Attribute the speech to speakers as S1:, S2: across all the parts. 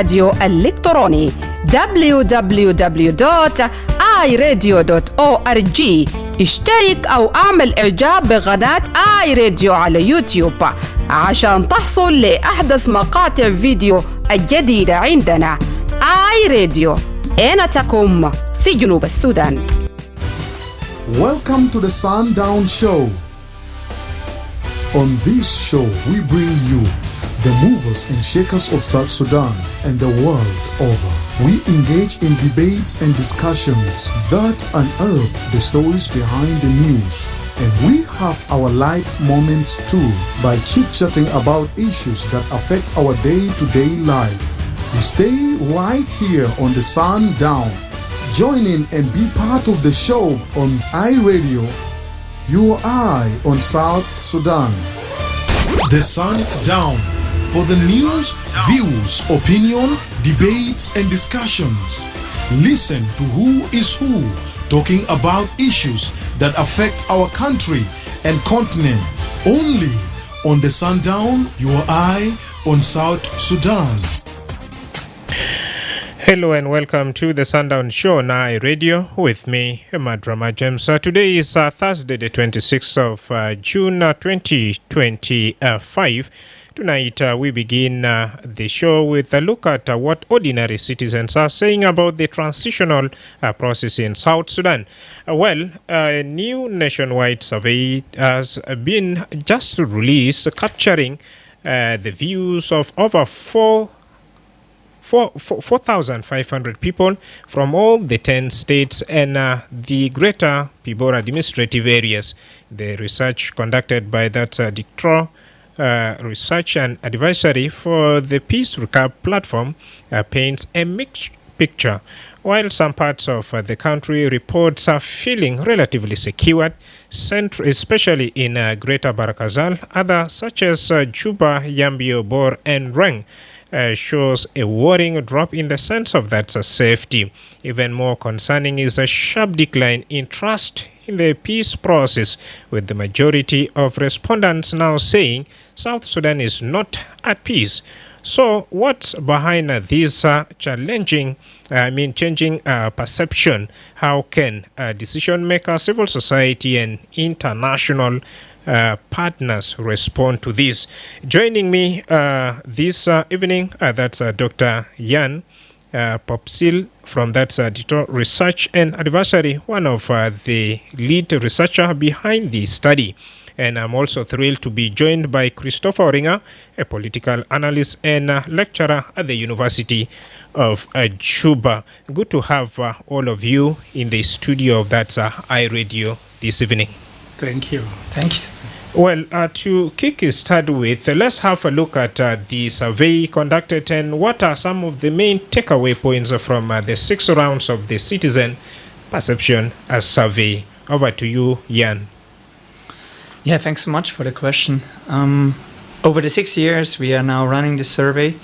S1: راديو الإلكتروني www.iradio.org. اشترك أو اعمل إعجاب بقناة آي راديو على يوتيوب عشان تحصل لأحدث مقاطع فيديو الجديدة عندنا. آي راديو، أين تكون في جنوب السودان.
S2: Welcome to the Sundown show. On this show, we bring you the movers and shakers of South Sudan and the world over. We engage in debates and discussions that unearth the stories behind the news. And we have our light moments too by chit-chatting about issues that affect our day-to-day life. Stay right here on the Sundown. Join in and be part of the show on iRadio, your eye on South Sudan. The Sundown. For the news, views, opinion, debates, and discussions. Listen to who is who talking about issues that affect our country and continent. Only on the Sundown, your eye on South Sudan.
S3: Hello and welcome to the Sundown Show on I Radio with me, Madrama James. Today is Thursday, the 26th of June 2025. Tonight we begin the show with a look at what ordinary citizens are saying about the transitional process in South Sudan. A new nationwide survey has been just released capturing the views of over 4,500 people from all the 10 states and the greater Pibor administrative areas. The research conducted by that Dictro Research and Advisory for the Peace Recap platform paints a mixed picture. While some parts of the country reports are feeling relatively secured, especially in Greater Barakazal, others such as Juba, Yambio, Bor, and Reng shows a worrying drop in the sense of that safety. Even more concerning is a sharp decline in trust in the peace process, with the majority of respondents now saying South Sudan is not at peace. So what's behind this changing perception? How can decision makers, civil society, and international partners respond to this? Joining me this evening, that's Dr. Yan Popsil from that Dito Research and Advisory, one of the lead researcher behind the study. And I'm also thrilled to be joined by Christopher Ringer, a political analyst and lecturer at the University of Juba. Good to have all of you in the studio of that iRadio this evening.
S4: Thank you. Thanks.
S3: Well, to kick start with, let's have a look at the survey conducted and what are some of the main takeaway points from the 6 rounds of the citizen perception survey. Over to you, Jan.
S4: Yeah, thanks so much for the question. Over the 6 years we are now running the survey,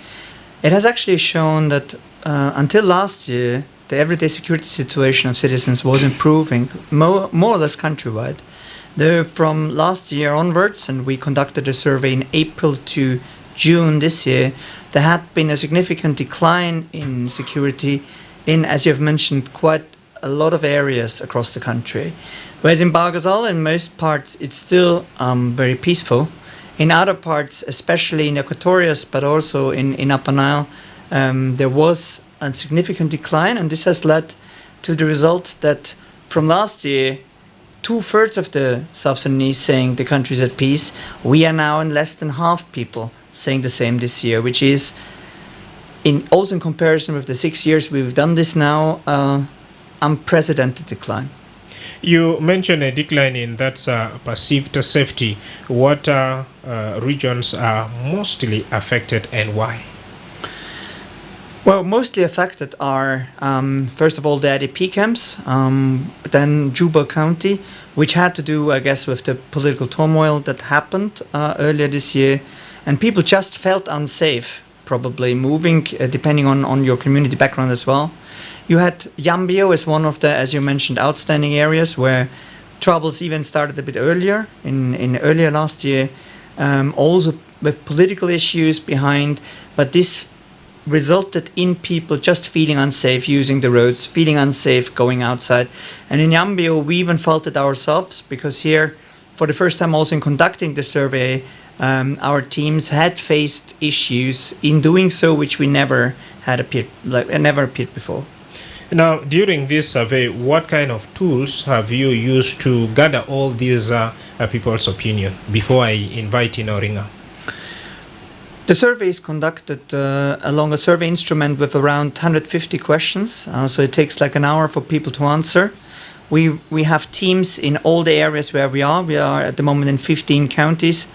S4: it has actually shown that until last year, the everyday security situation of citizens was improving more or less countrywide. From last year onwards, and we conducted a survey in April to June this year, there had been a significant decline in security in, as you have mentioned, quite a lot of areas across the country. Whereas in Bargazal, in most parts, it's still very peaceful. In other parts, especially in Equatorius, but also in Upper Nile, there was a significant decline, and this has led to the result that from last year, 2/3 of the South Sudanese saying the country is at peace. We are now in less than half people saying the same this year, which is, also in comparison with the 6 years we've done this now, unprecedented decline.
S3: You mentioned a decline in that perceived safety. What regions are mostly affected and why?
S4: Well, mostly affected are, first of all, the IDP camps, then Juba County, which had to do, I guess, with the political turmoil that happened earlier this year. And people just felt unsafe, probably moving, depending on your community background as well. You had Yambio as one of the, as you mentioned, outstanding areas where troubles even started a bit earlier, in earlier last year, also with political issues behind. But this resulted in people just feeling unsafe using the roads, feeling unsafe going outside. And in Yambio, we even felt it ourselves, because here, for the first time also in conducting the survey, our teams had faced issues in doing so which we never appeared before.
S3: Now, during this survey, what kind of tools have you used to gather all these people's opinion? Before I invite in Oringa.
S4: The survey is conducted along a survey instrument with around 150 questions, so it takes like an hour for people to answer. We have teams in all the areas where we are. We are at the moment in 15 counties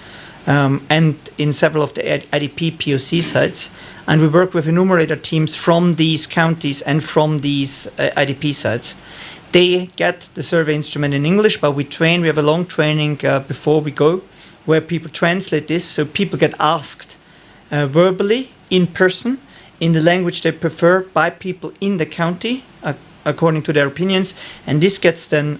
S4: and in several of the IDP POC sites. And we work with enumerator teams from these counties and from these IDP sites. They get the survey instrument in English, but we have a long training before we go, where people translate this, so people get asked verbally, in person, in the language they prefer, by people in the county, according to their opinions, and this gets then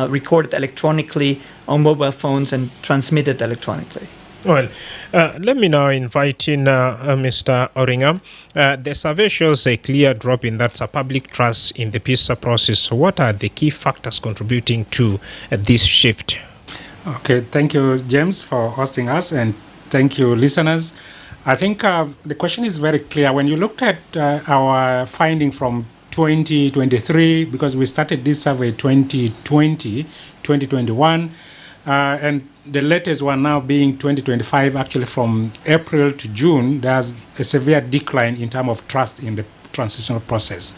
S4: recorded electronically on mobile phones and transmitted electronically.
S3: Well, let me now invite in Mr. Oringa. The survey shows a clear drop in that's a public trust in the peace process. So what are the key factors contributing to this shift?
S5: Okay, thank you, James, for hosting us, and thank you, listeners. I think the question is very clear. When you looked at our finding from 2023, because we started this survey 2020, 2021, and the latest one now being 2025, actually from April to June, there's a severe decline in terms of trust in the transitional process.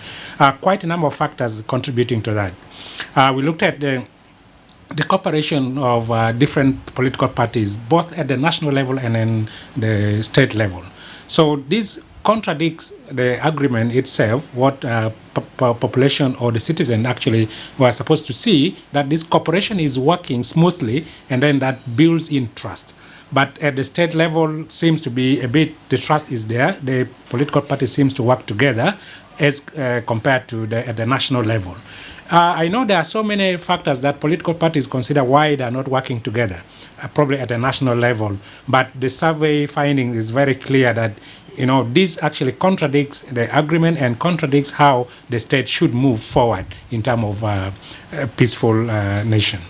S5: Quite a number of factors contributing to that. We looked at the cooperation of different political parties, both at the national level and in the state level. So this contradicts the agreement itself, what population or the citizen actually were supposed to see, that this cooperation is working smoothly, and then that builds in trust. But at the state level seems to be a bit, the trust is there, the political party seems to work together as compared to at the national level. I know there are so many factors that political parties consider why they are not working together, probably at the national level, but the survey finding is very clear that this actually contradicts the agreement and contradicts how the state should move forward in terms of a peaceful nation.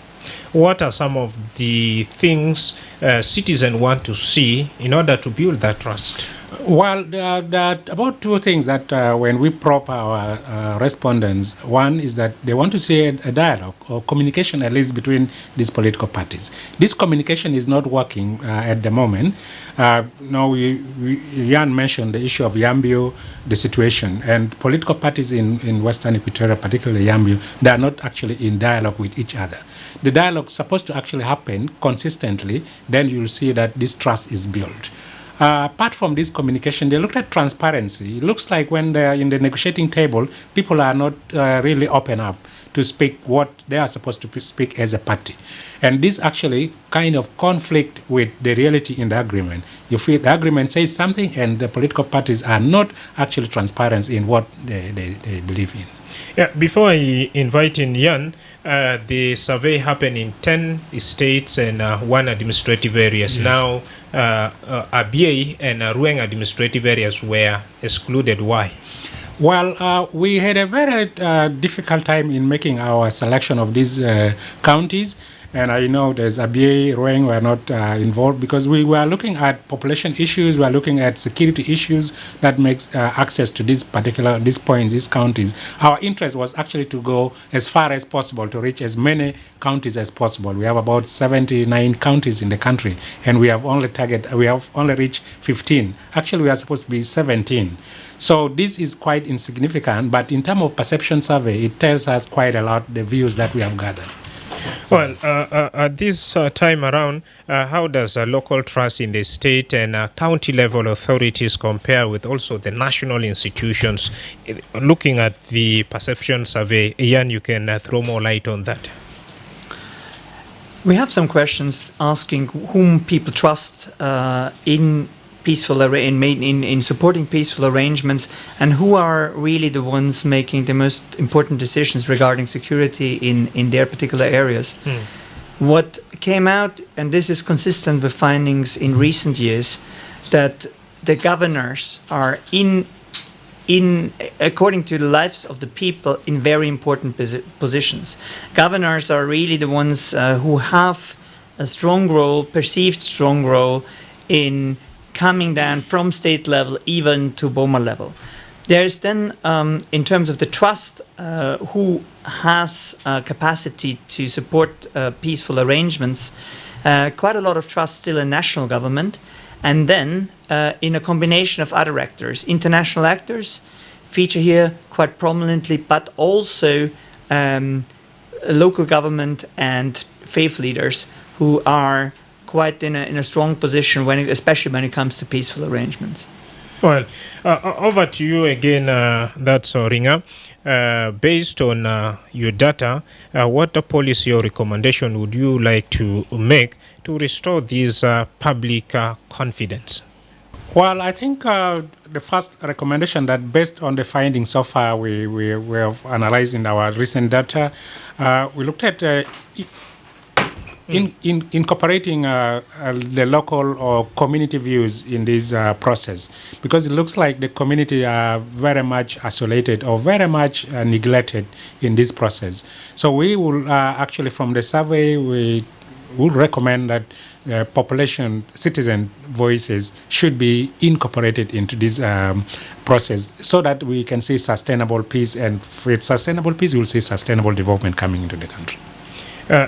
S3: What are some of the things citizens want to see in order to build that trust?
S5: Well, there are about two things that when we probe our respondents, one is that they want to see a dialogue or communication, at least between these political parties. This communication is not working at the moment. Jan mentioned the issue of Yambio, the situation, and political parties in Western Equatoria, particularly Yambio, they are not actually in dialogue with each other. The dialogue is supposed to actually happen consistently, then you'll see that this trust is built. Apart from this communication, they looked at transparency. It looks like when they're in the negotiating table, people are not really open up to speak what they are supposed to speak as a party. And this actually kind of conflict with the reality in the agreement. You feel the agreement says something and the political parties are not actually transparent in what they believe in.
S3: Yeah, before I invite in Jan, the survey happened in 10 states and one administrative areas.
S5: Yes.
S3: Now, Abyei and Rueng administrative areas were excluded. Why?
S5: Well, we had a very difficult time in making our selection of these counties. And I know there's Abyei, Rueng were not involved because we were looking at population issues, we are looking at security issues that makes access to these points, these counties. Our interest was actually to go as far as possible to reach as many counties as possible. We have about 79 counties in the country, and we have only reached 15. Actually, we are supposed to be 17. So this is quite insignificant, but in terms of perception survey, it tells us quite a lot the views that we have gathered.
S3: Well, at this time around, how does local trust in the state and county level authorities compare with also the national institutions? Looking at the perception survey, Ian, you can throw more light on that.
S4: We have some questions asking whom people trust in supporting peaceful arrangements, and who are really the ones making the most important decisions regarding security in their particular areas. What came out, and this is consistent with findings in recent years, that the governors are in according to the lives of the people in very important positions. Governors are really the ones who have a strong role, perceived strong role in coming down from state level even to Boma level. There's then, in terms of the trust, who has capacity to support peaceful arrangements, quite a lot of trust still in national government, and then in a combination of other actors. International actors feature here quite prominently, but also local government and faith leaders who are quite in a strong position, especially when it comes to peaceful arrangements.
S3: Well, over to you again, that's Ringa. Based on your data, what policy or recommendation would you like to make to restore this public confidence?
S5: Well, I think the first recommendation that based on the findings so far we have analyzed in our recent data, we looked at incorporating the local or community views in this process, because it looks like the community are very much isolated or very much neglected in this process. So we will actually, from the survey, we would recommend that population, citizen voices should be incorporated into this process so that we can see sustainable peace, and with sustainable peace, we will see sustainable development coming into the country.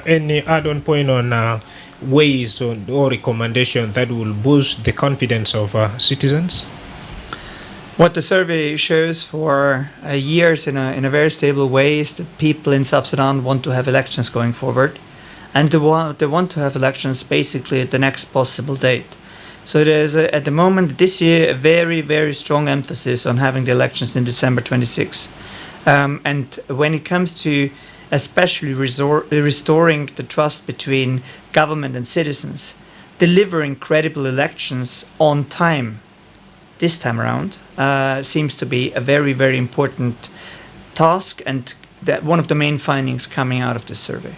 S3: Any add-on point on ways or recommendation that will boost the confidence of citizens?
S4: What the survey shows for years in a very stable way is that people in South Sudan want to have elections going forward, and they want to have elections basically at the next possible date. So there's at the moment this year a very, very strong emphasis on having the elections in December 26. And when it comes to especially restoring the trust between government and citizens, delivering credible elections on time this time around seems to be a very, very important task, and one of the main findings coming out of this survey.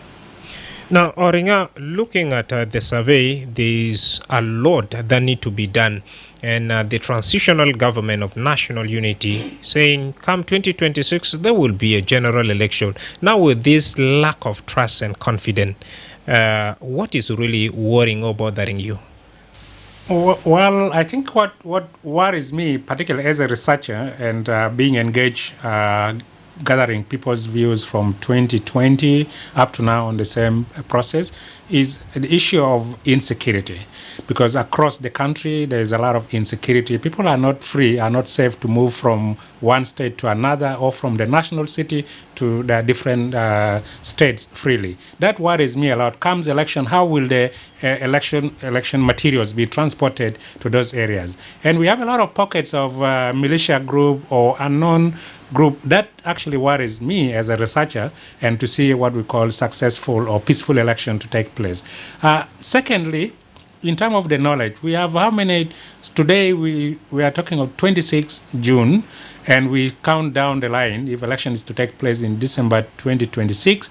S3: Now, Oringa, looking at the survey, there's a lot that need to be done. And the transitional government of national unity saying come 2026, there will be a general election. Now, with this lack of trust and confidence, what is really worrying or bothering you?
S5: Well, I think what worries me, particularly as a researcher and being engaged, gathering people's views from 2020 up to now on the same process, is the issue of insecurity. Because across the country, there is a lot of insecurity. People are not free, are not safe to move from one state to another or from the national city to the different states freely. That worries me a lot. Comes election, how will the election materials be transported to those areas? And we have a lot of pockets of militia group or unknown group. That actually worries me as a researcher, and to see what we call successful or peaceful election to take place. Secondly, in terms of the knowledge, we have how many, today we are talking of 26 June, and we count down the line, if election is to take place in December 2026,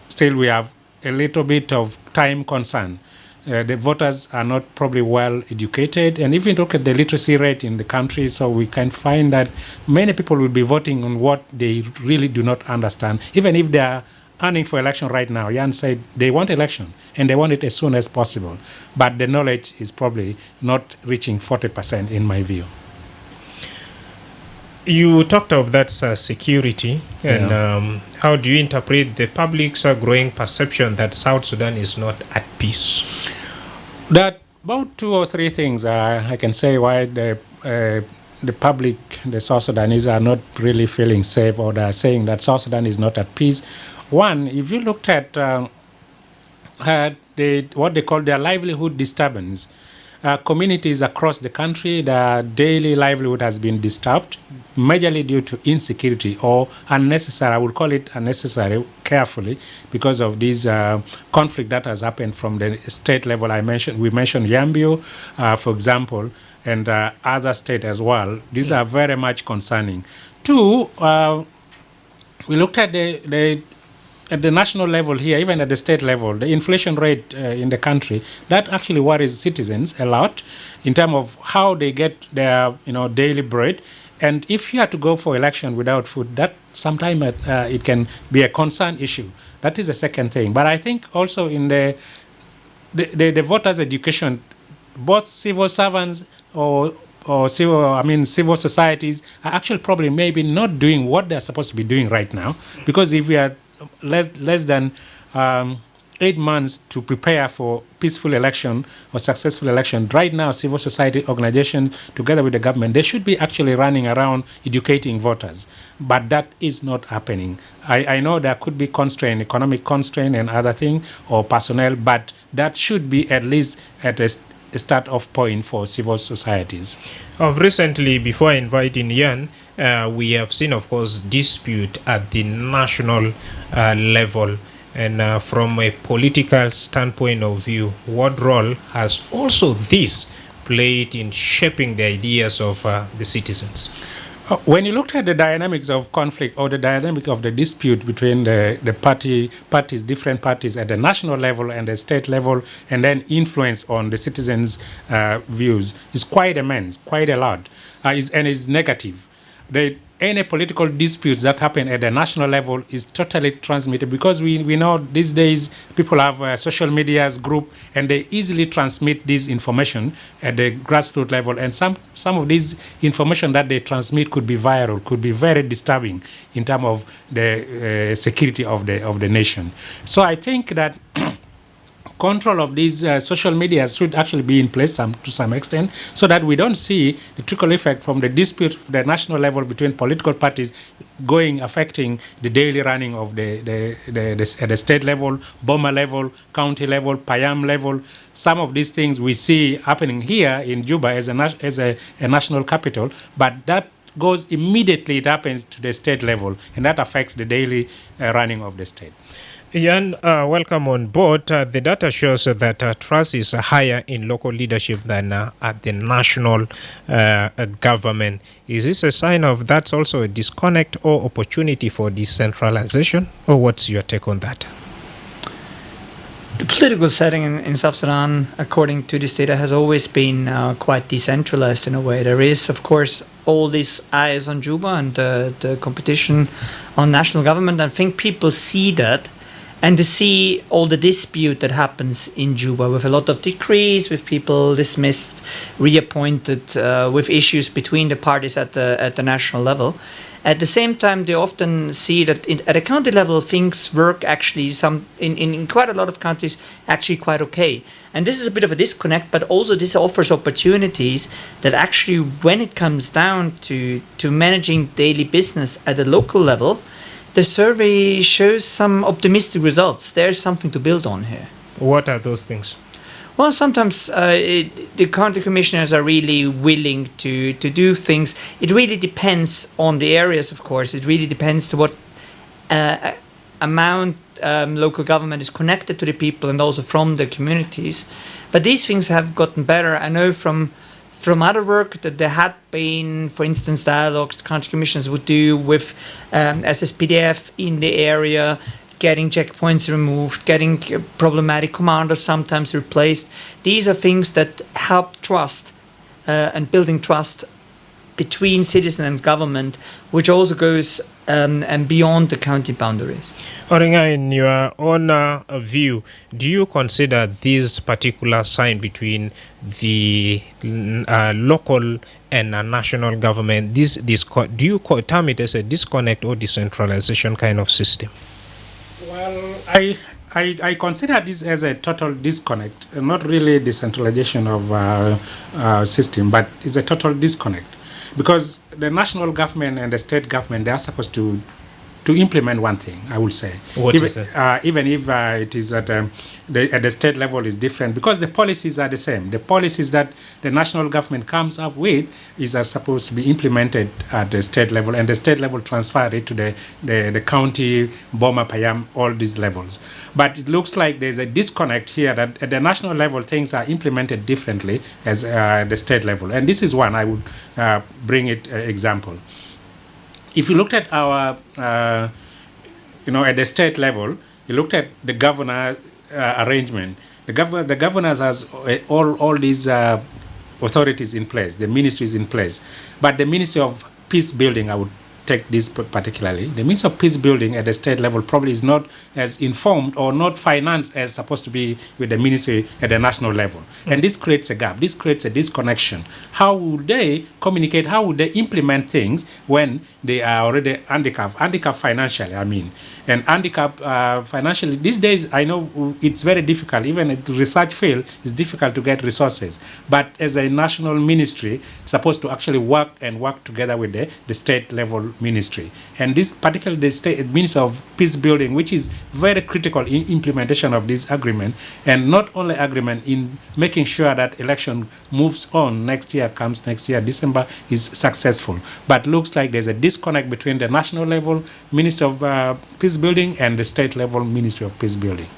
S5: still we have a little bit of time concern. The voters are not probably well educated, and if you look at the literacy rate in the country, so we can find that many people will be voting on what they really do not understand, even if they are earning for election right now. Jan said they want election, and they want it as soon as possible, but the knowledge is probably not reaching 40% in my view.
S3: You talked of that security, and how do you interpret the public's growing perception that South Sudan is not at peace?
S5: That about 2 or 3 things I can say why the public, the South Sudanese, are not really feeling safe, or they are saying that South Sudan is not at peace. One, if you looked at what they call their livelihood disturbance, communities across the country, their daily livelihood has been disturbed, majorly due to insecurity or unnecessary, I would call it unnecessary carefully, because of this conflict that has happened from the state level. We mentioned Yambio, for example, and other states as well. These are very much concerning. 2, we looked at at the national level here, even at the state level, the inflation rate in the country, that actually worries citizens a lot in terms of how they get their daily bread. And if you have to go for election without food, that sometimes it can be a concern issue. That is the second thing. But I think also in the voters' education, both civil servants or civil societies are actually probably maybe not doing what they're supposed to be doing right now, because if we are less than 8 months to prepare for peaceful election or successful election, right now civil society organizations together with the government, they should be actually running around educating voters, but that is not happening. I know there could be constraint, economic constraint and other things, or personnel, but that should be at least at a start-off point for civil societies.
S3: Recently, before I invite in Ian, we have seen, of course, dispute at the national level. And from a political standpoint of view, what role has also this played in shaping the ideas of the citizens?
S5: When you look at the dynamics of conflict or the dynamic of the dispute between the different parties at the national level and the state level, and then influence on the citizens' views, is quite immense, quite a lot, and is negative. Any political disputes that happen at the national level is totally transmitted, because we know these days people have social medias group, and they easily transmit this information at the grassroots level, and some of these information that they transmit could be viral, could be very disturbing in terms of the security of the nation. So I think that control of these social media should actually be in place to some extent, so that we don't see the trickle effect from the dispute at the national level between political parties affecting the daily running of at the state level, Boma level, county level, Payam level. Some of these things we see happening here in Juba as a national capital, but that goes immediately, it happens to the state level, and that affects the daily running of the state.
S3: Ian, welcome on board. The data shows that trust is higher in local leadership than at the national government. Is this a sign of that's also a disconnect or opportunity for decentralization? Or what's your take on that?
S4: The political setting in South Sudan, according to this data, has always been quite decentralized in a way. There is, of course, all these eyes on Juba and the competition on national government. I think people see that, and to see all the dispute that happens in Juba, with a lot of decrees, with people dismissed, reappointed, with issues between the parties at the national level. At the same time, they often see that at a county level, things work actually in quite a lot of countries actually quite okay. And this is a bit of a disconnect, but also this offers opportunities that actually, when it comes down to managing daily business at the local level, the survey shows some optimistic results. There's something to build on here.
S3: What are those things?
S4: Well, sometimes the county commissioners are really willing to do things. It really depends on the areas, of course. It really depends to what amount local government is connected to the people and also from the communities. But these things have gotten better. I know from other work that there had been, for instance, dialogues the county commissioners would do with SSPDF in the area, getting checkpoints removed, getting problematic commanders sometimes replaced. These are things that help trust and building trust between citizen and government, which also goes and beyond the county boundaries.
S3: Oringa, in your own view, do you consider this particular sign between the local and national government, do you term it as a disconnect or decentralization kind of system?
S5: Well, I consider this as a total disconnect, not really decentralization of system, but it's a total disconnect, because the national government and the state government, they are supposed to implement one thing, I would say.
S3: What is that?
S5: Even if it is at the state level is different, because the policies are the same. The policies that the national government comes up with is supposed to be implemented at the state level, and the state level transfer it to the county, Boma, Payam, all these levels. But it looks like there's a disconnect here, that at the national level things are implemented differently as the state level. And this is one I would bring it example. If you looked at our, at the state level, you looked at the governor arrangement. The governors has all these authorities in place, the ministries in place. But the Ministry of peace building, I would take this particularly. The means of peace building at the state level probably is not as informed or not financed as supposed to be with the ministry at the national level. And this creates a gap. This creates a disconnection. How would they communicate? How would they implement things when they are already handicapped financially, I mean. And handicapped financially, these days, I know it's very difficult. Even at the research field, it's difficult to get resources. But as a national ministry, it's supposed to actually work together with the state level ministry. And this particularly the state Ministry of Peace Building, which is very critical in implementation of this agreement, and not only agreement in making sure that election moves on next year, December is successful. But looks like there's a disconnect between the national level Ministry of Peace Building and the state level Ministry of Peace Building.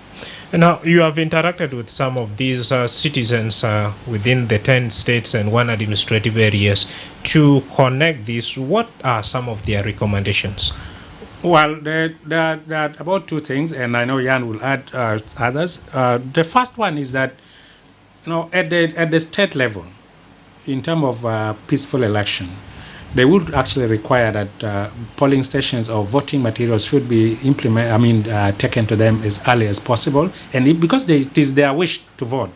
S3: Now, you have interacted with some of these citizens within the 10 states and 1 administrative areas to connect this. What are some of their recommendations?
S5: Well, there are about 2 things, and I know Jan will add others. The first one is that, at the state level, in terms of peaceful election, they would actually require that polling stations or voting materials should be taken to them as early as possible, and because it is their wish to vote.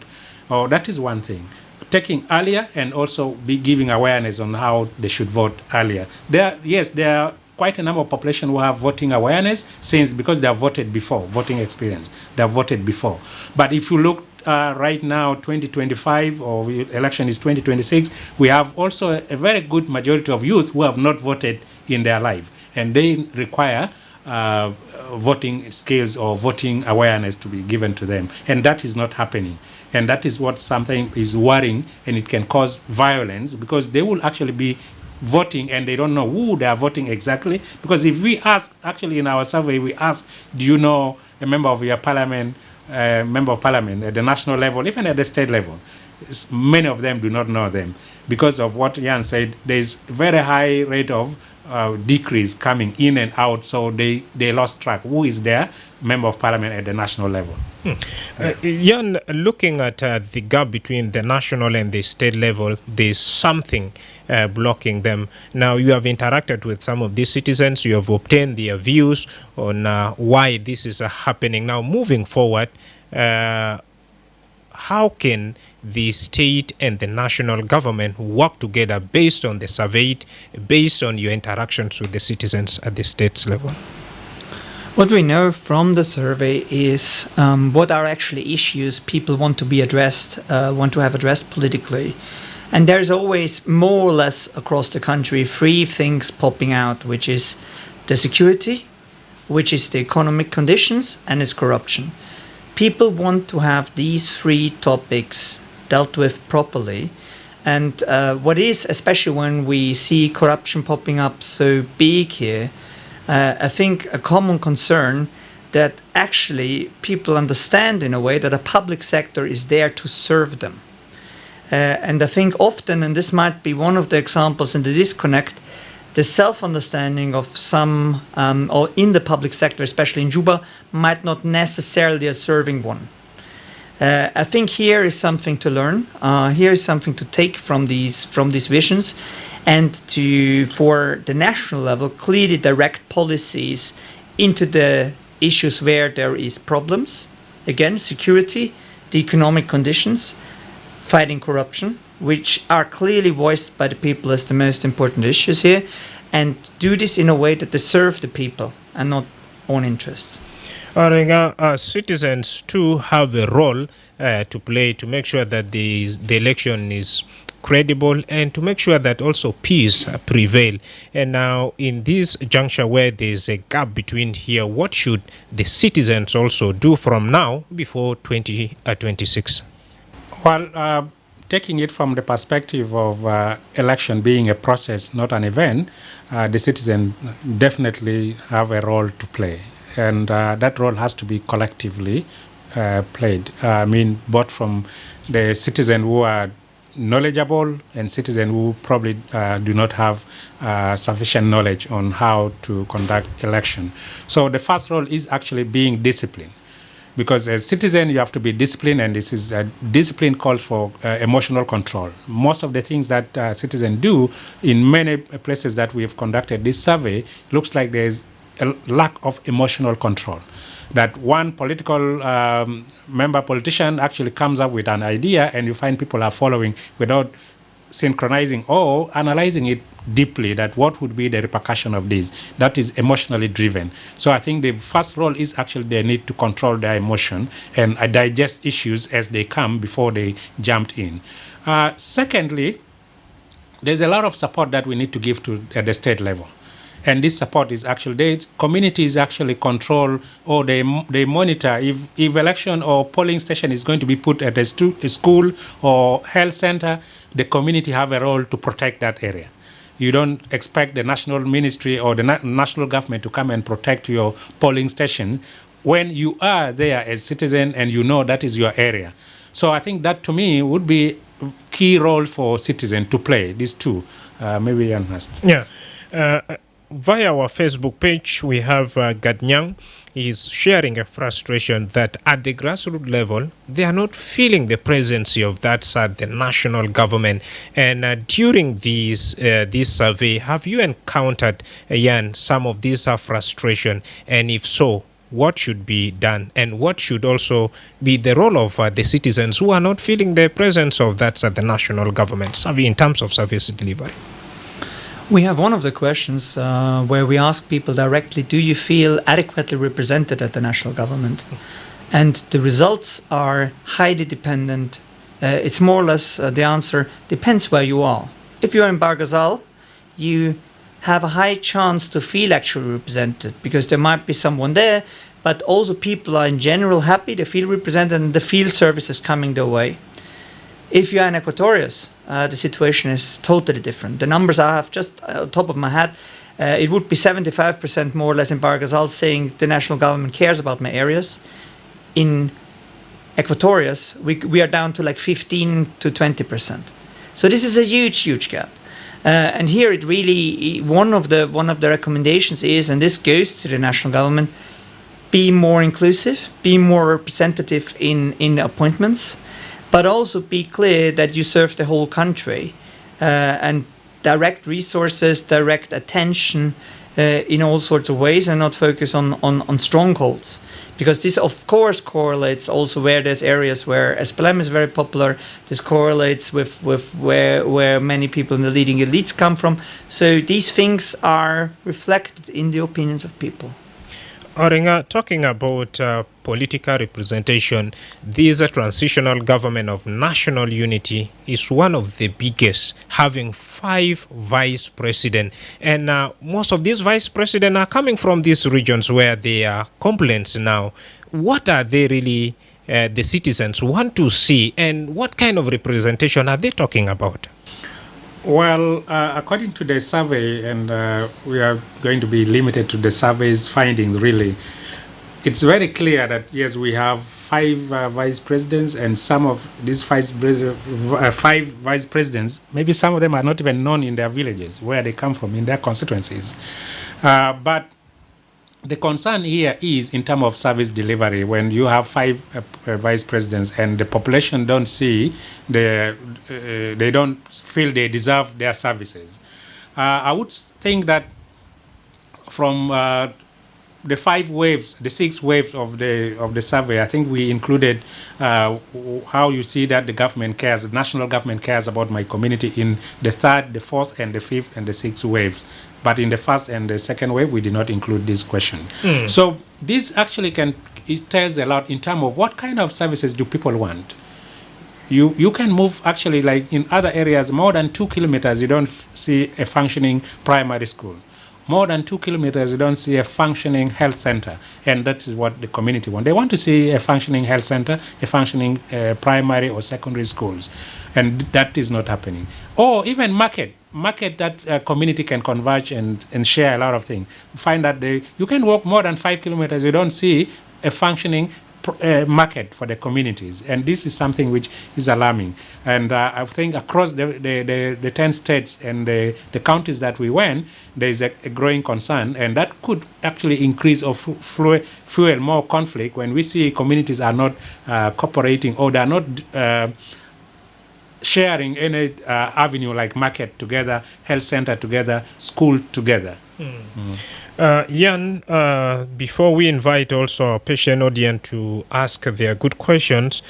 S5: That is one thing. Taking earlier and also be giving awareness on how they should vote earlier. There are quite a number of population who have voting awareness because they have voted before, voting experience. They have voted before. But if you look right now, 2025, or election is 2026, we have also a very good majority of youth who have not voted in their life. And they require voting skills or voting awareness to be given to them. And that is not happening. And that is what something is worrying, and it can cause violence because they will actually be voting and they don't know who they are voting exactly. Because if we ask, actually in our survey, we ask, do you know a member of your parliament, member of parliament at the national level, even at the state level? Many of them do not know them. Because of what Jan said, there's very high rate of decrease coming in and out, so they lost track. Who is their member of parliament at the national level?
S3: Jan, looking at the gap between the national and the state level, there's something blocking them. Now, you have interacted with some of these citizens, you have obtained their views on why this is happening. Now, moving forward, how can the state and the national government work together based on the survey, based on your interactions with the citizens at the state's level?
S4: What we know from the survey is what are actually issues people want to be addressed, want to have addressed politically. And there's always more or less across the country 3 things popping out, which is the security, which is the economic conditions, and it's corruption. People want to have these 3 topics dealt with properly. And what is, especially when we see corruption popping up so big here, I think a common concern that actually people understand in a way that a public sector is there to serve them. And I think often, and this might be one of the examples in the disconnect, the self-understanding of some, or in the public sector, especially in Juba, might not necessarily a serving one. I think here is something to learn. Here is something to take from these visions, and to, for the national level, clearly direct policies into the issues where there is problems. Again, security, the economic conditions, fighting corruption, which are clearly voiced by the people as the most important issues here, and do this in a way that they serve the people and not own interests.
S3: Citizens too have a role to play to make sure that the election is credible and to make sure that also peace prevail. And now in this juncture where there's a gap between here, what should the citizens also do from now before 2026?
S5: Well, taking it from the perspective of election being a process, not an event, the citizen definitely have a role to play. And that role has to be collectively played. Both from the citizen who are knowledgeable and citizens who probably do not have sufficient knowledge on how to conduct election. So the first role is actually being disciplined. Because as citizen, you have to be disciplined, and this is a discipline calls for emotional control. Most of the things that citizens do in many places that we have conducted this survey, looks like there is a lack of emotional control. That one political politician actually comes up with an idea, and you find people are following without synchronizing or analyzing it deeply, that what would be the repercussion of this. That is emotionally driven. So I think the first role is actually they need to control their emotion and digest issues as they come before they jumped in. Secondly, there's a lot of support that we need to give to at the state level. And this support is actually, the communities actually control, or they monitor if election or polling station is going to be put at a school or health center, the community have a role to protect that area. You don't expect the national ministry or the national government to come and protect your polling station when you are there as citizen and you know that is your area. So I think that to me would be key role for citizen to play, these two. Maybe Jan has.
S3: Yeah. Via our Facebook page, we have Gadnyang. He's sharing a frustration that at the grassroots level, they are not feeling the presence of that at the national government. And during this survey, have you encountered, Jan, some of these frustration? And if so, what should be done? And what should also be the role of the citizens who are not feeling the presence of that at the national government survey in terms of service delivery?
S4: We have one of the questions where we ask people directly, do you feel adequately represented at the national government? And the results are highly dependent. It's more or less the answer depends where you are. If you're in Barghazal, you have a high chance to feel actually represented because there might be someone there, but also people are in general happy, they feel represented, and the field service is coming their way. If you're in Equatorius, the situation is totally different. The numbers I have just on top of my head, it would be 75% more or less in Barghazal saying the national government cares about my areas. In Equatorius, we are down to like 15 to 20%. So this is a huge gap. And here it really, one of the recommendations is, and this goes to the national government, be more inclusive, be more representative in appointments, but also be clear that you serve the whole country and direct resources, direct attention in all sorts of ways, and not focus on strongholds. Because this, of course, correlates also where there's areas where SPLM is very popular. This correlates with where many people in the leading elites come from. So these things are reflected in the opinions of people.
S3: Orenga, talking about political representation, this transitional government of national unity is one of the biggest, having 5 vice presidents. And most of these vice presidents are coming from these regions where there are complaints now. What are they really, the citizens want to see, and what kind of representation are they talking about?
S5: Well, according to the survey, and we are going to be limited to the survey's findings, really, it's very clear that, yes, we have 5 vice presidents, and some of these 5 vice presidents, maybe some of them are not even known in their villages, where they come from, in their constituencies. But the concern here is in terms of service delivery. When you have 5 vice presidents and the population don't see, they don't feel they deserve their services. I would think that from the 5 waves, the 6 waves of the survey, I think we included how you see that the government cares, the national government cares about my community in the 3rd, the 4th, and the 5th, and the 6th waves. But in the 1st and the 2nd wave, we did not include this question. So this actually it tells a lot in terms of what kind of services do people want. You can move, actually, like in other areas, more than 2 kilometers, you don't see a functioning primary school. More than 2 kilometers, you don't see a functioning health center. And that is what the community want. They want to see a functioning health center, a functioning primary or secondary schools. And that is not happening. Or even market that community can converge and share a lot of things. Find that you can walk more than 5 kilometers, you don't see a functioning market for the communities, and this is something which is alarming. And I think across the 10 states and the counties that we went, there is a growing concern, and that could actually increase or fuel more conflict when we see communities are not cooperating, or they are not sharing any avenue like market together, health center together, school together.
S3: Jan, before we invite also our patient audience to ask their good questions,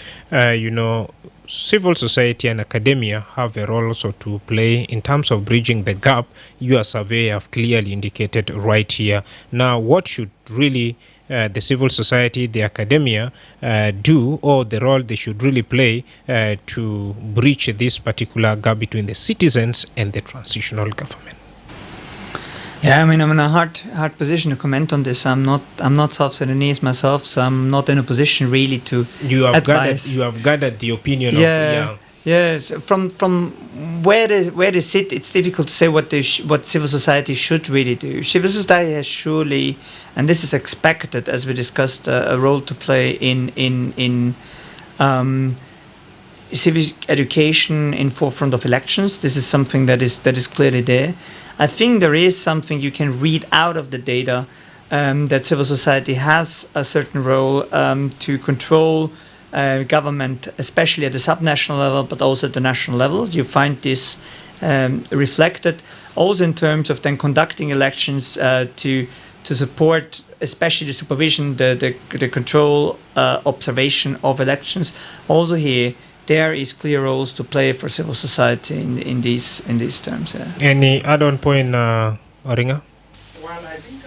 S3: civil society and academia have a role also to play in terms of bridging the gap. Your survey have clearly indicated right here. Now, what should really the civil society, the academia do, or the role they should really play to bridge this particular gap between the citizens and the transitional government?
S4: Yeah, I mean, I'm in a hard position to comment on this. I'm not South Sudanese myself, so I'm not in a position really to advise.
S3: You have gathered the opinion
S4: of yes. From where they sit, it's difficult to say what civil society should really do. Civil society has surely, and this is expected, as we discussed, a role to play in civic education in forefront of elections. This is something that is clearly there. I think there is something you can read out of the data, that civil society has a certain role to control government, especially at the subnational level, but also at the national level. You find this reflected also in terms of then conducting elections to support, especially the supervision, the control, observation of elections. Also here, there is clear roles to play for civil society in these terms. Yeah.
S3: Any add-on point, Oringa?
S5: Well, I think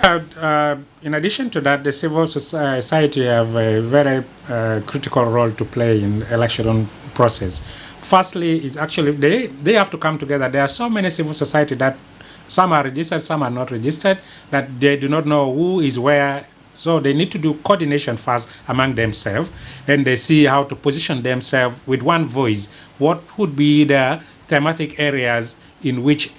S5: in addition to that, the civil society have a very critical role to play in the election process. Firstly, is actually they have to come together. There are so many civil society that some are registered, some are not registered, that they do not know who is where. So they need to do coordination first among themselves. Then they see how to position themselves with one voice. What would be the thematic areas in which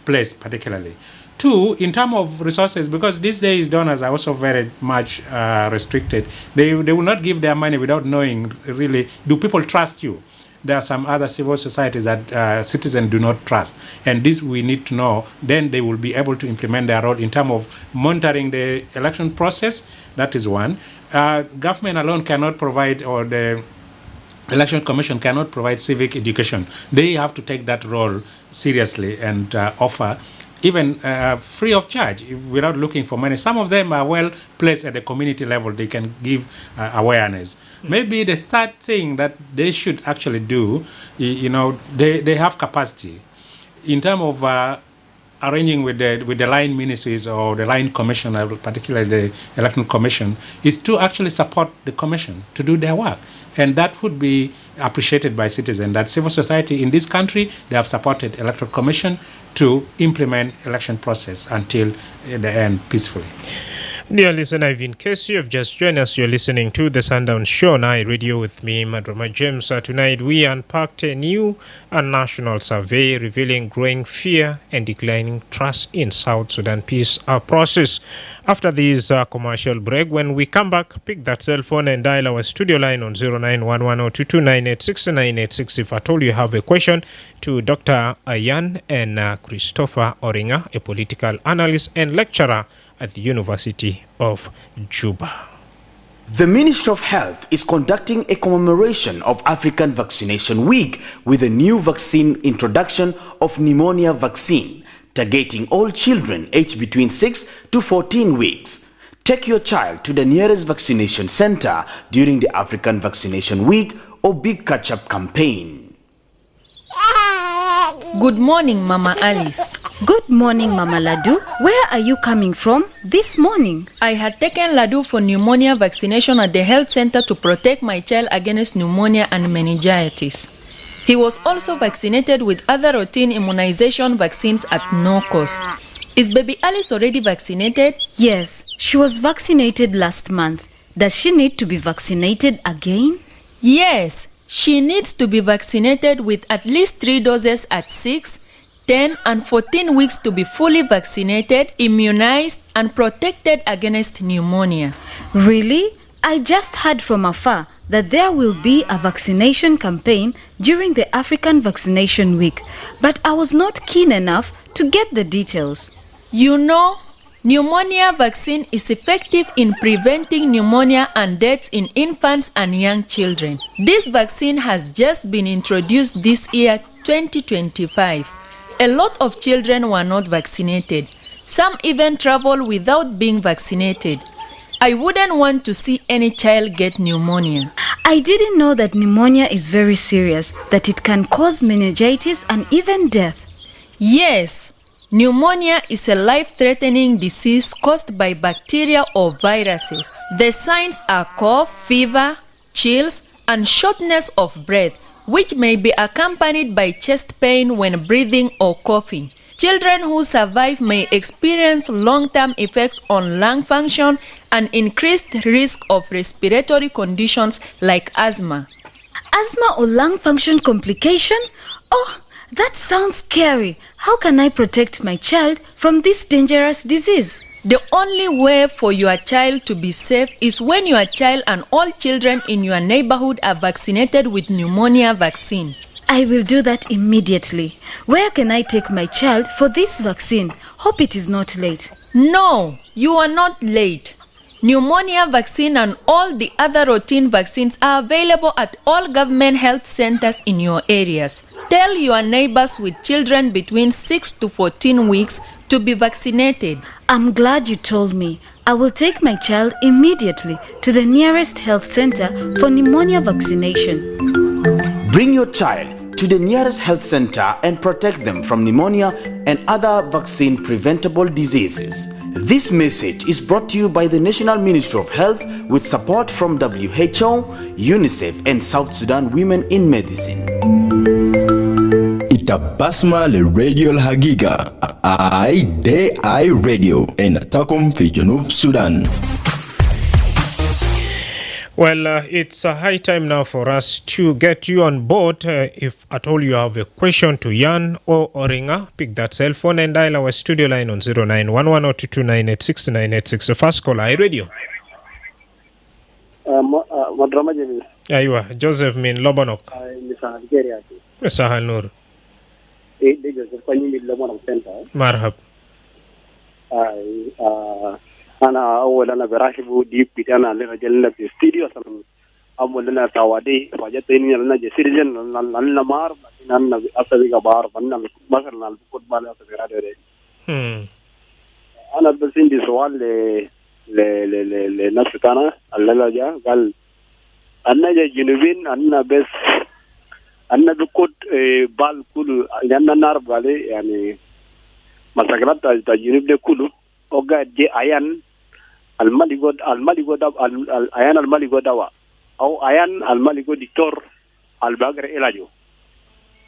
S5: place particularly? Two, in terms of resources, because these days donors are also very much restricted. They will not give their money without knowing really, do people trust you? There are some other civil societies that citizens do not trust, and this we need to know. Then they will be able to implement their role in terms of monitoring the election process. That is one. Government alone cannot provide, or the Election Commission cannot provide civic education. They have to take that role seriously and offer, even free of charge, without looking for money. Some of them are well placed at the community level. They can give awareness. Maybe the third thing that they should actually do, they have capacity in terms of arranging with the line ministries or the line commission, particularly the election commission, is to actually support the commission to do their work. And that would be appreciated by citizens, that civil society in this country, they have supported electoral commission to implement election process until the end peacefully.
S3: Dear listener, in case you have just joined us, you're listening to the Sundown Show, Night Radio with me, Madrama James. Tonight we unpacked a new national survey revealing growing fear and declining trust in South Sudan peace process. After this commercial break, when we come back, pick that cell phone and dial our studio line on 0911-22986 if at all you have a question to Dr. Ayan and Christopher Oringa, a political analyst and lecturer at the University of Juba.
S6: The Ministry of Health is conducting a commemoration of African Vaccination Week with a new vaccine introduction of pneumonia vaccine, targeting all children aged between 6 to 14 weeks. Take your child to the nearest vaccination center during the African Vaccination Week or Big Catch-up campaign.
S7: Good morning, Mama Alice.
S8: Good morning, Mama Ladu. Where are you coming from this morning?
S7: I had taken Ladu for pneumonia vaccination at the health center to protect my child against pneumonia and meningitis. He was also vaccinated with other routine immunization vaccines at no cost. Is baby Alice already vaccinated?
S8: Yes, she was vaccinated last month. Does she need to be vaccinated again?
S7: Yes. She needs to be vaccinated with at least 3 doses at 6, 10, and 14 weeks to be fully vaccinated, immunized, and protected against pneumonia.
S8: Really? I just heard from afar that there will be a vaccination campaign during the African Vaccination Week, but I was not keen enough to get the details.
S7: You know, pneumonia vaccine is effective in preventing pneumonia and deaths in infants and young children. This vaccine has just been introduced this year, 2025. A lot of children were not vaccinated. Some even travel without being vaccinated. I wouldn't want to see any child get pneumonia.
S8: I didn't know that pneumonia is very serious, that it can cause meningitis and even death.
S7: Yes, pneumonia is a life-threatening disease caused by bacteria or viruses. The signs are cough, fever, chills, and shortness of breath, which may be accompanied by chest pain when breathing or coughing. Children who survive may experience long-term effects on lung function and increased risk of respiratory conditions like asthma.
S8: Asthma or lung function complication? Oh, that sounds scary. How can I protect my child from this dangerous disease?
S7: The only way for your child to be safe is when your child and all children in your neighborhood are vaccinated with pneumonia vaccine.
S8: I will do that immediately. Where can I take my child for this vaccine? Hope it is not late.
S7: No, you are not late. Pneumonia vaccine and all the other routine vaccines are available at all government health centers in your areas. Tell your neighbors with children between 6 to 14 weeks to be vaccinated.
S8: I'm glad you told me. I will take my child immediately to the nearest health center for pneumonia vaccination.
S6: Bring your child to the nearest health center and protect them from pneumonia and other vaccine-preventable diseases. This message is brought to you by the National Ministry of Health with support from WHO, UNICEF, and South Sudan Women in Medicine.
S9: Itabasma le radio Hagiga, I radio, and Takum fi Junub Sudan.
S3: Well, it's a high time now for us to get you on board. If at all you have a question to Jan or Oringa, pick that cell phone and dial our studio line on 0911-229-8696. The first call, iRadio.
S10: Madrama Jamil.
S3: Aywa, Joseph Min Lobonok.
S10: Misa Algeria.
S3: Misa Halnur.
S10: Joseph Panyi Lobonok Center.
S3: Marhab.
S10: أنا أول أنا براشبو ديب بيتنا لنا جلنا في استوديو سلام أول لنا توادي فجأتني لنا جسيرجن لنا مار لنا أصلي كبار بنا مثلا البكت بالي أصلي راديو أنا بس عندي سؤال لنفس كنا الله جا قال أنا جا جنوبين أنا بس أنا بكت بال كله لأننا نعرف عليه يعني مساكنات الجنوب ده كله أوجا جي أيان الماليغود أيان الماليغود دوا أو أيان الماليغود دكتور الباغر إلاجو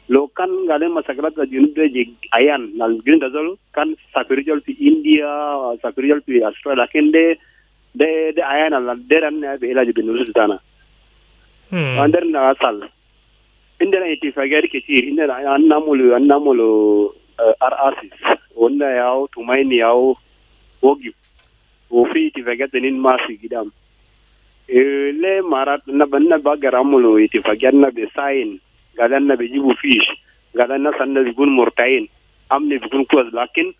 S10: لو كان غالين مساكنات الجنوب ده جي أيان الجرين دزول كان سافريجول في إنديا سافريجول في أستراليا لكن ده أيان الدرن بإلاجو بنوزل دانا عندنا أصل عندنا اتفاقيات كتير عندنا أنامولو RRCs wanda yao tumaini yao wogi wofi itifagat nin masi gidam le marat na banna bagaramulo itifagat na be sign gadan na be jibu fish gadan na sanna bigun murtain amne bigun kuaz lakin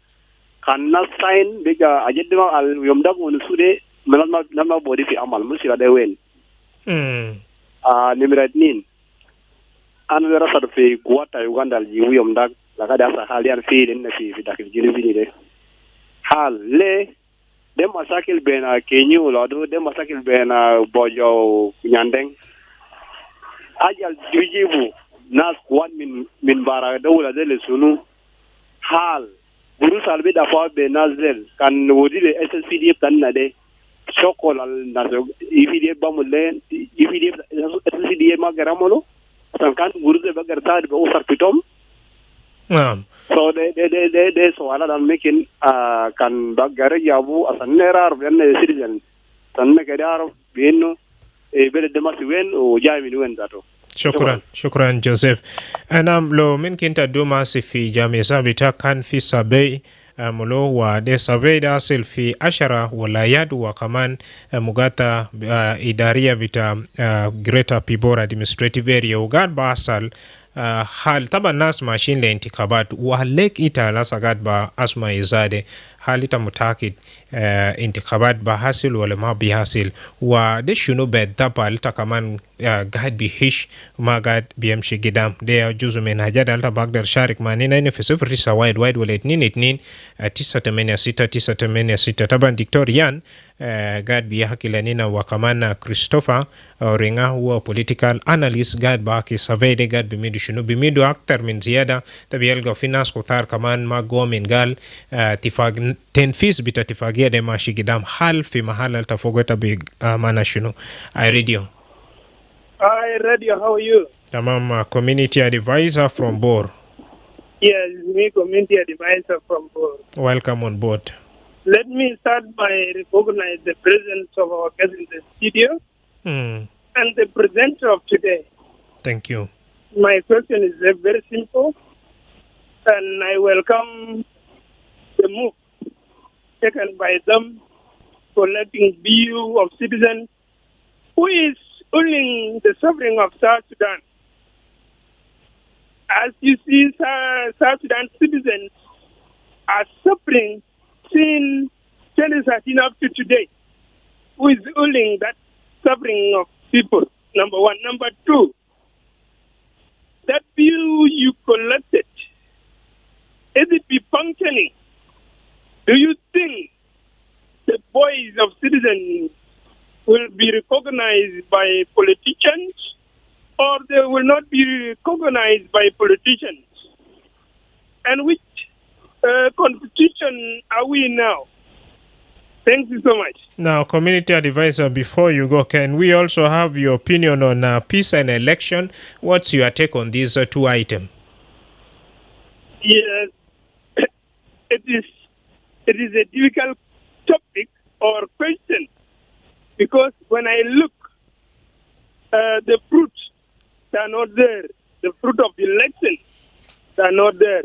S10: kanna sign biga ajedma al yomda won sude malama body fi amal musira de wen nimradnin an wera sar fi kuata Uganda al yomda لقد أصل يعني في داخل الجنوب ده حال ليه ده مشاكل بين كينيو لادو ده مشاكل بين بوجو نياندين أجل يجيبوا ناس قوان من بارا دولة ده لسنو حال بروس البيت أفوا بنازل كان ودي ل SSPDF كان ده شوكول الناس EPDF بامولين EPDF SSPDF ما كرامولو كان بروس بقرتاد بأوسر بيتوم so they so ala dan making kan bagare yabu asanerar benne citizen sanne kadar benu bele demasi wen o jami wen dato
S3: shukran Joseph anam lo min kinta duma si fi jami sabita kan fi sabai mulo wa de survey da hasil fi 10 wilayat wa kaman mugata idaria bita Greater Pibor Administrative Area ugad basal hal taba nas machine le intikabat wa lek ita la sagat ba asma izade halita mutakid intikabat ba hasil wala ma bi hasil wa de shunu bed tapa alita kaman gad bi hish ma gad bi amshi gidam de juzu men hajada alita bagdar sharik manina ine fi 09 wide wala 2 9 taban Victorian gad bi hakilanina wa kamana Christopher ringa huwa political analyst gad ba ki survey de gad bimidu shunu bimidu aktar min ziyada tabi yalga finas kutar kaman ma gomin gal tifag tenfis bita tifagia de mashi gidam hal fi mahal alta fogota bi mana shunu I radio
S11: how are you?
S3: Tamam, community advisor from Bor.
S11: Yes, me community advisor from Bor.
S3: Welcome on board.
S11: Let me start by recognize the presence of our guest in the studio and the presenter of today.
S3: Thank you.
S11: My question is very simple, and I welcome the move taken by them collecting view of citizens who is only the suffering of South Sudan. As you see, South Sudan citizens are suffering since 2013 up to today. Who is only that suffering of people? Number one. Number two, that view you collected, is it be functioning? Do you think the voice of citizens will be recognized by politicians, or they will not be recognized by politicians? And which constitution are we now? Thank you so much.
S3: Now, community advisor, before you go, can we also have your opinion on peace and election? What's your take on these two items?
S11: Yes, it is a difficult topic or question, because when I look, the fruits are not there. The fruit of the election are not there.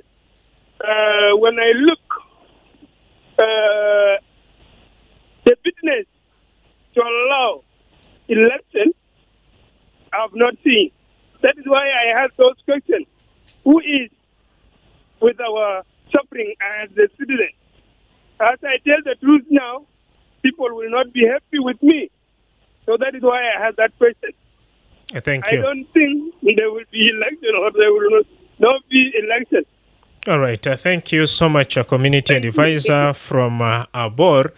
S11: When I look, the business to allow election, I have not seen. That is why I have those questions. Who is with our suffering as a citizen? As I tell the truth now, people will not be happy with me. So that is why I have that question.
S3: Thank you.
S11: I don't think there will be election or there will not be election.
S3: All right. Thank you so much, community advisor from Abor.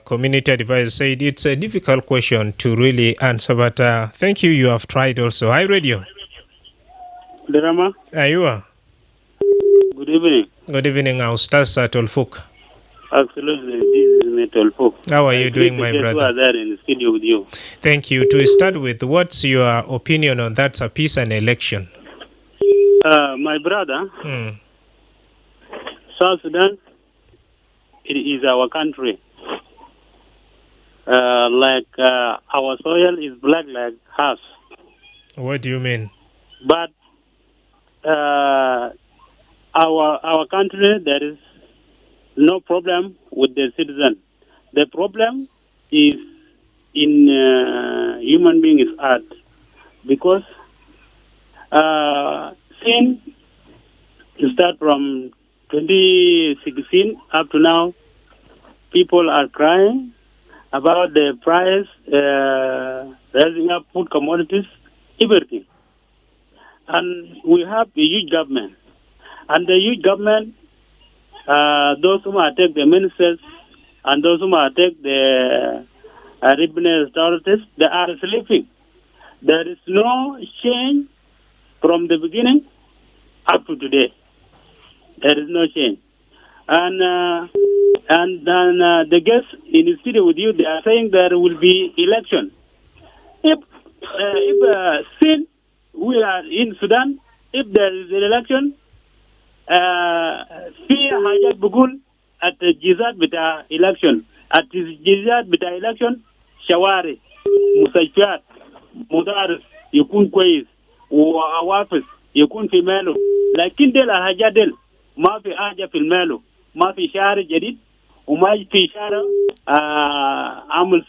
S3: Community advisor said it's a difficult question to really answer, but thank you. You have tried also. Hi, radio.
S12: Madrama.
S3: Ayua.
S12: Good evening.
S3: Good evening, Ustaz Tolfuk.
S12: Absolutely. This is me, Tolfuk.
S3: How are you doing, my brother?
S12: Who are there in the studio with you.
S3: Thank you. To start with, what's your opinion on that peace and election?
S12: My brother, South Sudan, it is our country. Our soil is black like us.
S3: What do you mean?
S12: But our country, there is no problem with the citizen. The problem is in human beings' heart, because since to start from 2016 up to now, people are crying about the price rising up, food commodities, everything. And we have a huge government. And the huge government, those who attack the ministers and those who attack the revenue authorities, they are sleeping. There is no change from the beginning up to today. There is no change. And then the guests in the studio with you, they are saying there will be election. If since we are in Sudan, if there is an election, في حاجات بقول التجهيزات بتاع election التجهيزات بتاع election شوارع مستشفيات مدارس يكون كويس وعوافز يكون في ماله، لكن ديل الحاجات ديل ما في حاجة في الماله. ما في شهر جديد وما في شهر عامل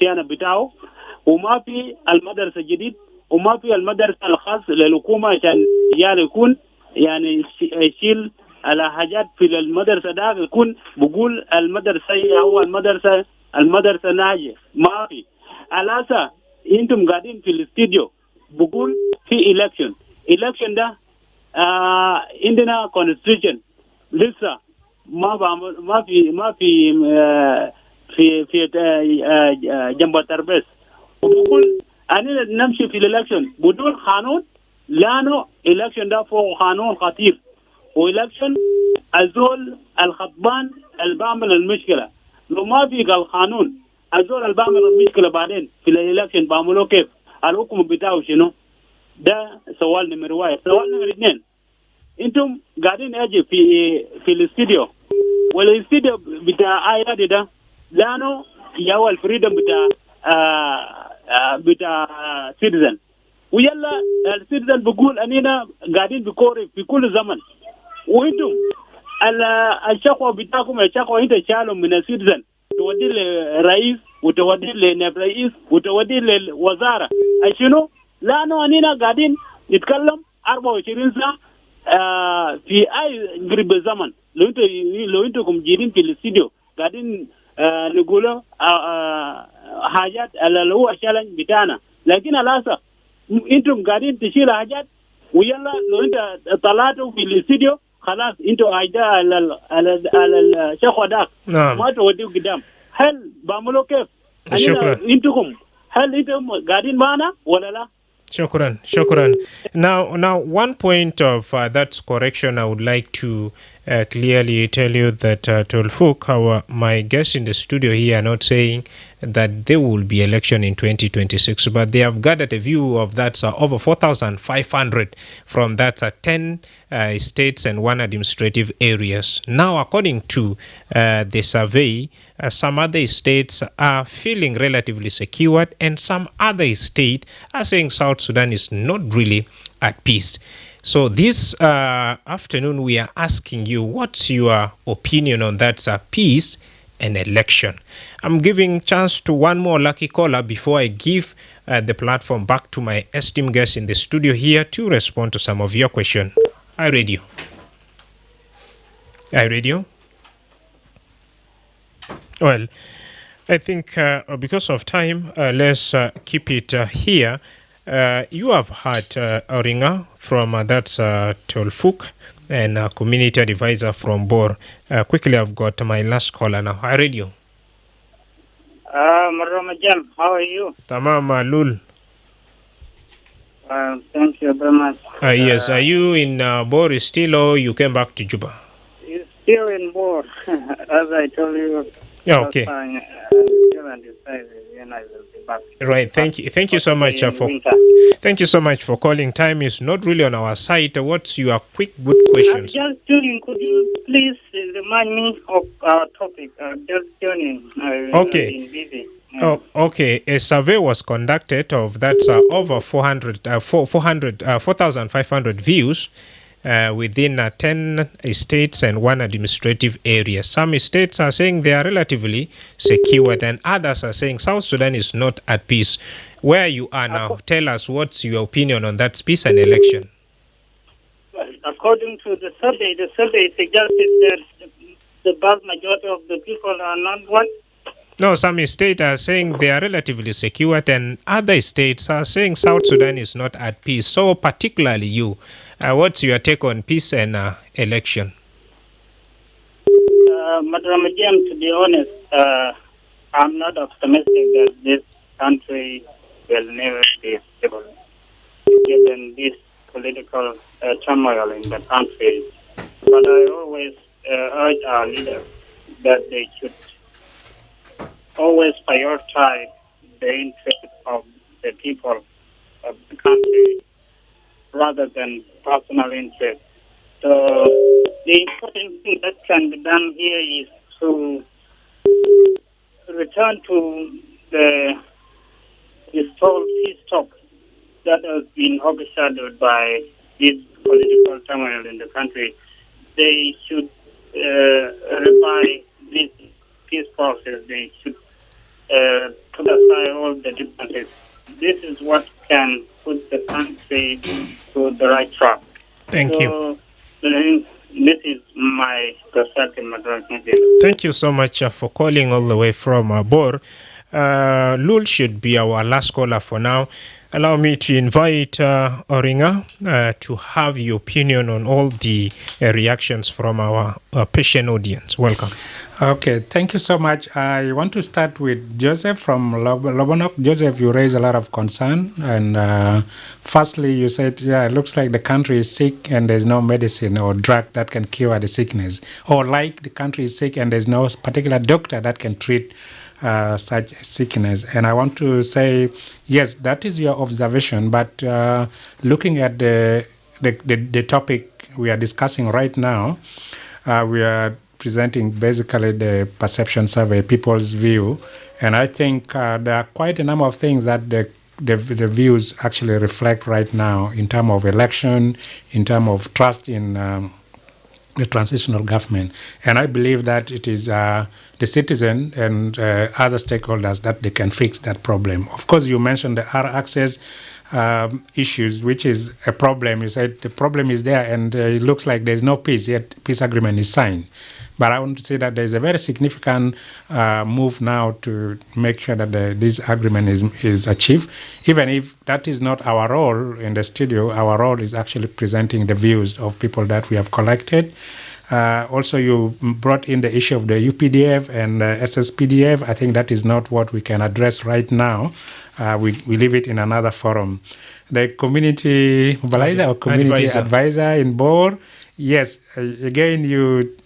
S12: صيانة بتاعه وما في المدرسة الجديد وما في المدرسة الخاص للحكومة عشان يعني يكون يعني يشيل على حاجات في المدرسة ده يكون بقول المدرسة أو المدرسة ناجية ما في. الأسا أنتم قاعدين في الاستوديو بقول في election ده عندنا constitution لسه ما في جنب التربيس وبقول أنا نمشي في الإلكشن بدون قانون لأنه إلكشن ده فوق قانون خطير وإلكشن الزول الخطبان اللي بعمل المشكلة لو ما في القانون الزول اللي بعمل المشكلة بعدين في الإلكشن بعمله كيف الحكم بتاعه شنو ده سؤال نمر واحد. سؤال نمر اثنين انتم قاعدين اجي في الاستوديو والاستوديو بتاع ايادي ده لانه يا الفريدم بتاع سيتيزن ويلا السيتيزن بيقول اننا قاعدين بكوري في كل زمن وانتم الشقوه بتاعكم الشقوه انت شالوا من السيتيزن تودي للرئيس وتودي لنائب رئيس وتودي للوزاره شنو لانه اننا قاعدين نتكلم 24 ساعه في اي قريب الزمن لو انتم جايين في الاستوديو قاعدين نقولوا حاجات اللي هو الشالنج بتاعنا لكن للاسف انتم قاعدين تشيل حاجات ويلا لو انت طلعتوا في الاستوديو خلاص انتوا عايده على الشخوه ده ما توديوا قدام. هل بعملوا كيف؟
S3: شكرا.
S12: هل انتم قاعدين معنا ولا لا؟
S3: Shukran. Now, one point of that correction I would like to clearly tell you that Tolfuk, my guests in the studio here, are not saying that there will be election in 2026, but they have gathered a view of that over 4,500 from that 10 states and one administrative areas. Now, according to the survey, some other states are feeling relatively secured and some other states are saying South Sudan is not really at peace. So this afternoon we are asking you what's your opinion on that peace and election. I'm giving chance to one more lucky caller before I give the platform back to my esteemed guests in the studio here to respond to some of your questions. iRadio. Well, I think because of time, let's keep it here. You have heard Oringa from that's Tolfuk and community advisor from Bor. Quickly, I've got my last caller now. Hi, radio.
S13: Madrama Jam, how are you?
S3: Tamam, Lul.
S13: Thank you very much.
S3: Yes, are you in Bor still or you came back to Juba?
S13: Still in Bor, as I told you.
S3: Yeah, okay.
S13: Still undecided when I will be back.
S3: Right. Thank you so much thank you so much for calling. Time is not really on our side. What's your quick good questions?
S13: Just tuning. Could you please remind me of our topic? Just tuning.
S3: Okay.
S13: I've been busy.
S3: Oh, okay. A survey was conducted of that's over 4,500 views within 10 states and one administrative area. Some states are saying they are relatively secured and others are saying South Sudan is not at peace. Where you are now, tell us what's your opinion on that peace and election.
S13: According to the survey suggested that the vast majority of the people are not what?
S3: No, some states are saying they are relatively secured and other states are saying South Sudan is not at peace. So particularly you, what's your take on peace and election?
S13: Madrama Jam, to be honest, I'm not optimistic that this country will never be stable, given this political turmoil in the country. But I always urge our leaders that they should always prioritize the interests of the people of the country rather than personal interests. So the important thing that can be done here is to return to the whole peace talk that has been overshadowed by this political turmoil in the country. They should revive this peace process. They should put aside all the differences. This is what can put the country to the right track.
S3: Thank you.
S13: This is my perspective, Madrama.
S3: Thank you so much for calling all the way from Bor. Lul should be our last caller for now. Allow me to invite Oringa to have your opinion on all the reactions from our patient audience. Welcome.
S5: Okay, thank you so much. I want to start with Joseph from Lobanok. Joseph, you raised a lot of concern. And firstly, you said, it looks like the country is sick and there's no medicine or drug that can cure the sickness. Or like the country is sick and there's no particular doctor that can treat such sickness. And I want to say, yes, that is your observation, but looking at the topic we are discussing right now, we are presenting basically the perception survey, people's view, and I think there are quite a number of things that the views actually reflect right now in terms of election, in terms of trust in the transitional government. And I believe that it is the citizen and other stakeholders that they can fix that problem. Of course, you mentioned the access issues, which is a problem. You said the problem is there and it looks like there's no peace, yet peace agreement is signed. But I want to say that there's a very significant move now to make sure that this agreement is achieved. Even if that is not our role in the studio, our role is actually presenting the views of people that we have collected. Also, you brought in the issue of the UPDF and SSPDF. I think that is not what we can address right now. We leave it in another forum. The community mobilizer or community advisor in Bor, yes, again, you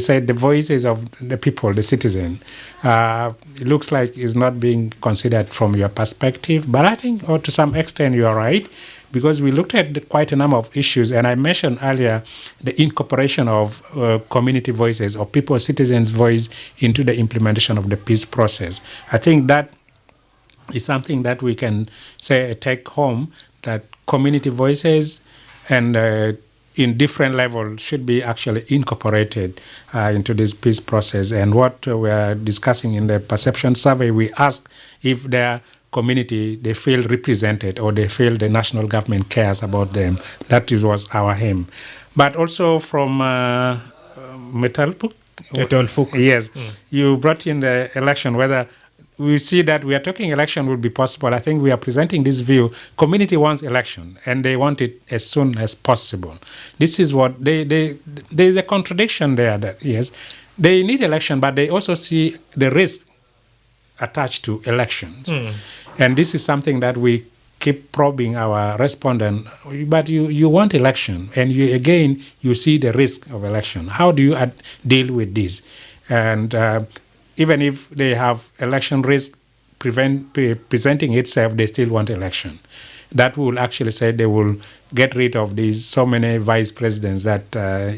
S5: said the voices of the people, the citizen. It looks like it's not being considered from your perspective, but I think, or to some extent, you are right, because we looked at quite a number of issues, and I mentioned earlier the incorporation of community voices or people, citizens' voice into the implementation of the peace process. I think that is something that we can say take home, that community voices and in different levels should be actually incorporated into this peace process. And what we are discussing in the perception survey, we ask if their community, they feel represented or they feel the national government cares about them. That was our aim. But also from Metalfuk, yes, you brought in the election, whether we see that we are talking election will be possible. I think we are presenting this view. Community wants election, and they want it as soon as possible. This is what there is a contradiction there. That yes, they need election, but they also see the risk attached to elections, and this is something that we keep probing our respondent. But you want election, and you see the risk of election. How do you deal with this? And even if they have election risk presenting itself, they still want election. That will actually say they will get rid of these so many vice presidents that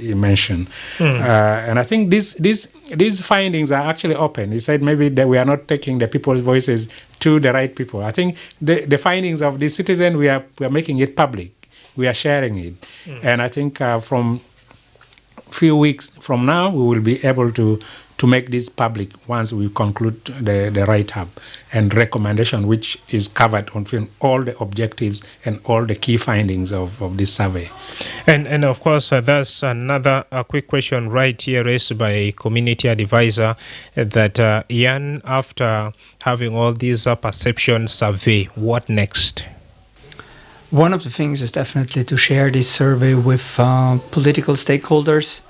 S5: you mentioned. And I think these findings are actually open. He said maybe that we are not taking the people's voices to the right people. I think the findings of the citizen, we are making it public. We are sharing it. And I think from few weeks from now, we will be able to make this public once we conclude the write-up and recommendation, which is covered on film, all the objectives and all the key findings of this survey.
S3: And of course, that's another quick question right here raised by a community advisor that, Ian, after having all these perception survey, what next?
S4: One of the things is definitely to share this survey with political stakeholders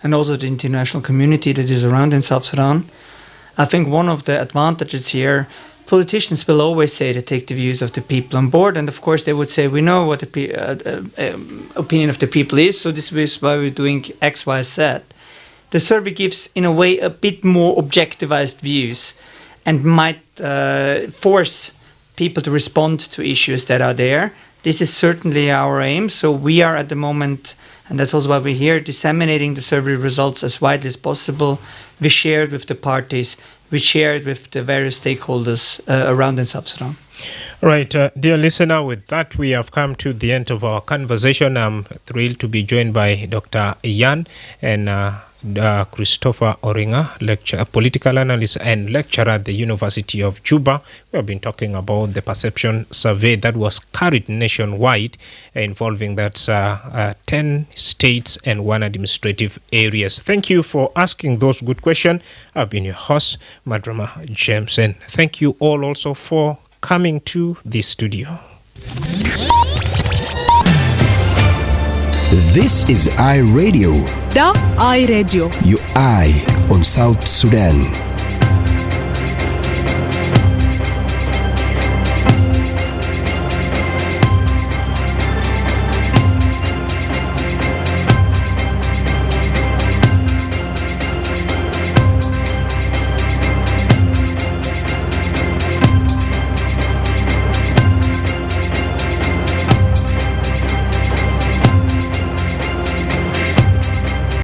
S4: and also the international community that is around in South Sudan. I think one of the advantages here, politicians will always say they take the views of the people on board, and of course they would say, we know what the opinion of the people is, so this is why we're doing X, Y, Z. The survey gives, in a way, a bit more objectivized views and might force people to respond to issues that are there. This is certainly our aim, so we are at the moment, and that's also why we're here, disseminating the survey results as widely as possible. We share it with the parties, we share it with the various stakeholders around in South Sudan.
S3: Right, dear listener, with that we have come to the end of our conversation. I'm thrilled to be joined by Dr. Ian, and Christopher Oringa, political analyst and lecturer at the University of Juba. We have been talking about the perception survey that was carried nationwide, involving 10 states and 1 administrative areas. Thank you for asking those good questions. I've been your host, Madrama James, and thank you all also for coming to the studio.
S14: This is iRadio.
S1: The iRadio.
S14: Your eye on South Sudan.